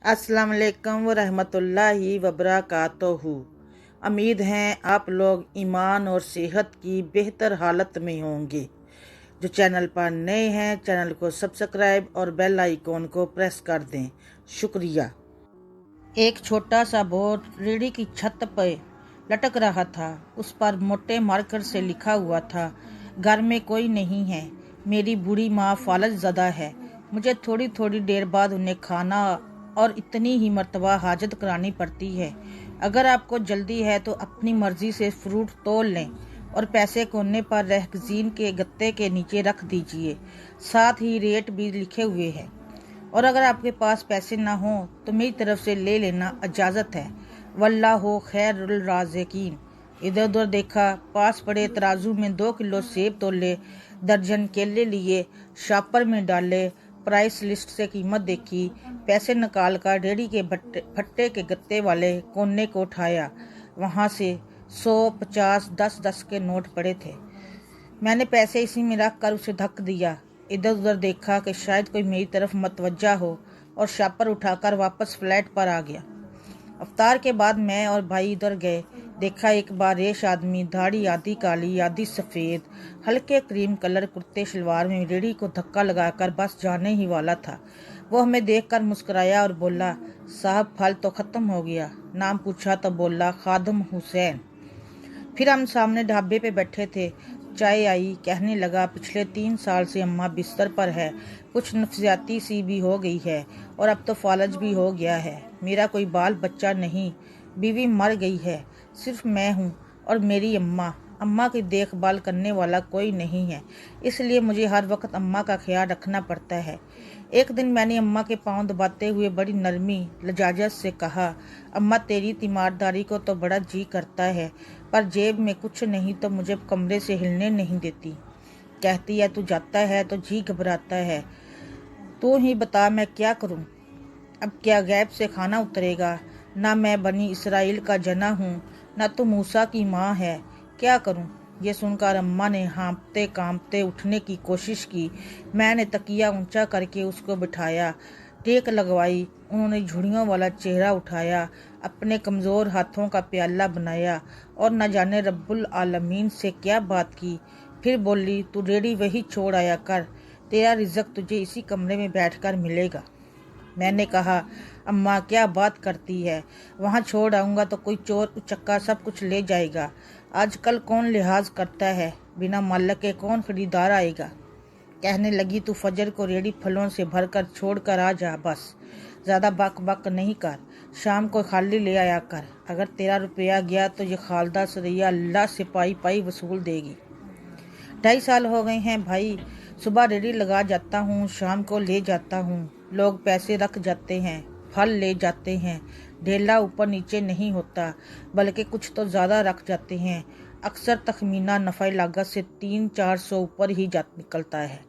अस्सलाम वालेकुम वरहमतुल्लाहि वबरकातुहू। उम्मीद है आप लोग ईमान और सेहत की बेहतर हालत में होंगे। जो चैनल पर नए हैं चैनल को सब्सक्राइब और बेल आइकॉन को प्रेस कर दें, शुक्रिया। एक छोटा सा बोर्ड रेहड़ी की छत पर लटक रहा था। उस पर मोटे मार्कर से लिखा हुआ था, घर में कोई नहीं है, मेरी बूढ़ी माँ फालज ज़दा है, मुझे थोड़ी थोड़ी देर बाद उन्हें खाना और इतनी ही मर्तबा हाजत करानी पड़ती है। अगर आपको जल्दी है तो अपनी मर्जी से फ्रूट तोल लें और पैसे कोने पर रहगज़ीन के गत्ते के नीचे रख दीजिए। साथ ही रेट भी लिखे हुए हैं। और अगर आपके पास पैसे ना हो तो मेरी तरफ से ले लेना, इजाज़त है। वल्लाहु खैरुल राज़िकीन। इधर उधर देखा, पास पड़े तराजू में 2 किलो सेब तोले, दर्जन केले लिए, शॉपर में डाले, प्राइस लिस्ट से कीमत देखी, पैसे निकाल कर रेहड़ी के फट्टे के गत्ते वाले कोने को उठाया। वहाँ से 100, 50, 10-10 के नोट पड़े थे। मैंने पैसे इसी में रख कर उसे धक्का दिया। इधर उधर देखा कि शायद कोई मेरी तरफ मतवज्जा हो और शॉपर उठाकर वापस फ्लैट पर आ गया। अफ्तार के बाद मैं और भाई इधर गए। देखा एक बारेश आदमी, दाढ़ी आधी काली आधी सफ़ेद, हल्के क्रीम कलर कुर्ते शलवार में रेहड़ी को धक्का लगाकर बस जाने ही वाला था। वो हमें देखकर मुस्कुराया और बोला, साहब फल तो ख़त्म हो गया। नाम पूछा तो बोला, खादम हुसैन। फिर हम सामने ढाबे पे बैठे थे। चाय आई। कहने लगा, पिछले 3 साल से अम्मा बिस्तर पर है, कुछ नफसियाती सी भी हो गई है और अब तो फालज भी हो गया है। मेरा कोई बाल बच्चा नहीं, बीवी मर गई है, सिर्फ मैं हूँ और मेरी अम्मा। अम्मा की देखभाल करने वाला कोई नहीं है, इसलिए मुझे हर वक्त अम्मा का ख्याल रखना पड़ता है। एक दिन मैंने अम्मा के पांव दबाते हुए बड़ी नरमी लजाजत से कहा, अम्मा तेरी तीमारदारी को तो बड़ा जी करता है, पर जेब में कुछ नहीं तो मुझे कमरे से हिलने नहीं देती। कहती है, तू जाता है तो जी घबराता है, तू ही बता मैं क्या करूं। अब क्या गैब से खाना उतरेगा? ना मैं बनी इसराइल का जना हूँ, ना तो मूसा की माँ है, क्या करूं? ये सुनकर अम्मा ने हाँफते कांपते उठने की कोशिश की। मैंने तकिया ऊंचा करके उसको बिठाया, टेक लगवाई। उन्होंने झुर्रियों वाला चेहरा उठाया, अपने कमज़ोर हाथों का प्याला बनाया और न जाने रब्बुल आलमीन से क्या बात की। फिर बोली, तू रेहड़ी वही छोड़ आया कर, तेरा रिज़्क तुझे इसी कमरे में बैठकर मिलेगा। मैंने कहा, अम्मा क्या बात करती है, वहाँ छोड़ आऊँगा तो कोई चोर उचक्का सब कुछ ले जाएगा। आजकल कौन लिहाज करता है, बिना मालक के कौन खरीदार आएगा। कहने लगी, तू फजर को रेहड़ी फलों से भरकर छोड़ कर आ जा, बस ज़्यादा बक बक नहीं कर, शाम को खाली ले आया कर। अगर तेरा रुपया गया तो ये खालदा सरैया अल्लाह से पाई पाई वसूल देगी। 2.5 साल हो गए हैं भाई, सुबह रेहड़ी लगा जाता हूँ, शाम को ले जाता हूँ। लोग पैसे रख जाते हैं, फल ले जाते हैं, ढेला ऊपर नीचे नहीं होता, बल्कि कुछ तो ज़्यादा रख जाते हैं। अक्सर तखमीना नफ़ा लागत से 300-400 ऊपर ही निकलता है।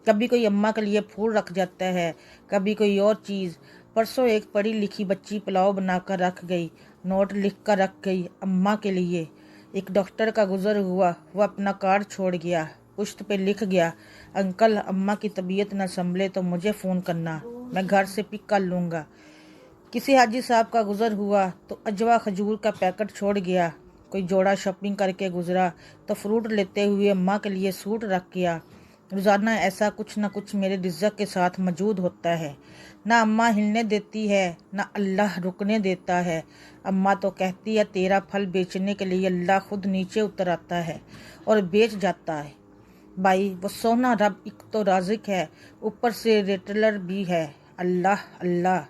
कभी कोई अम्मा के लिए फूल रख जाता है, कभी कोई और चीज़। परसों एक पढ़ी लिखी बच्ची पुलाव बनाकर रख गई, नोट लिख कर रख गई, अम्मा के लिए। एक डॉक्टर का गुजर हुआ, वह अपना कार्ड छोड़ गया, पुश्त पे लिख गया, अंकल अम्मा की तबीयत न संभले तो मुझे फ़ोन करना, मैं घर से पिक कर लूँगा। किसी हाजी साहब का गुजर हुआ तो अजवा खजूर का पैकेट छोड़ गया। कोई जोड़ा शॉपिंग करके गुजरा तो फ्रूट लेते हुए अम्मा के लिए सूट रख गया। रोज़ाना ऐसा कुछ न कुछ मेरे रिज़्क के साथ मौजूद होता है। ना अम्मा हिलने देती है, ना अल्लाह रुकने देता है। अम्मा तो कहती है, तेरा फल बेचने के लिए अल्लाह खुद नीचे उतर आता है और बेच जाता है। भाई वो सोना रब एक तो राज़िक है, ऊपर से रिटेलर भी है। अल्लाह अल्लाह।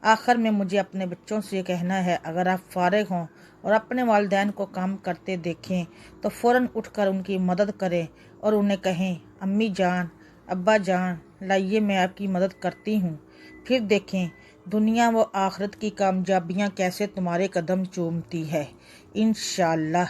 आखिर में मुझे अपने बच्चों से कहना है, अगर आप फारिग हों और अपने वालिदैन को काम करते देखें तो फ़ौरन उठकर उनकी मदद करें और उन्हें कहें, अम्मी जान, अब्बा जान, लाइए मैं आपकी मदद करती हूँ। फिर देखें दुनिया व आखिरत की कामयाबियाँ कैसे तुम्हारे कदम चूमती है, इंशाअल्लाह।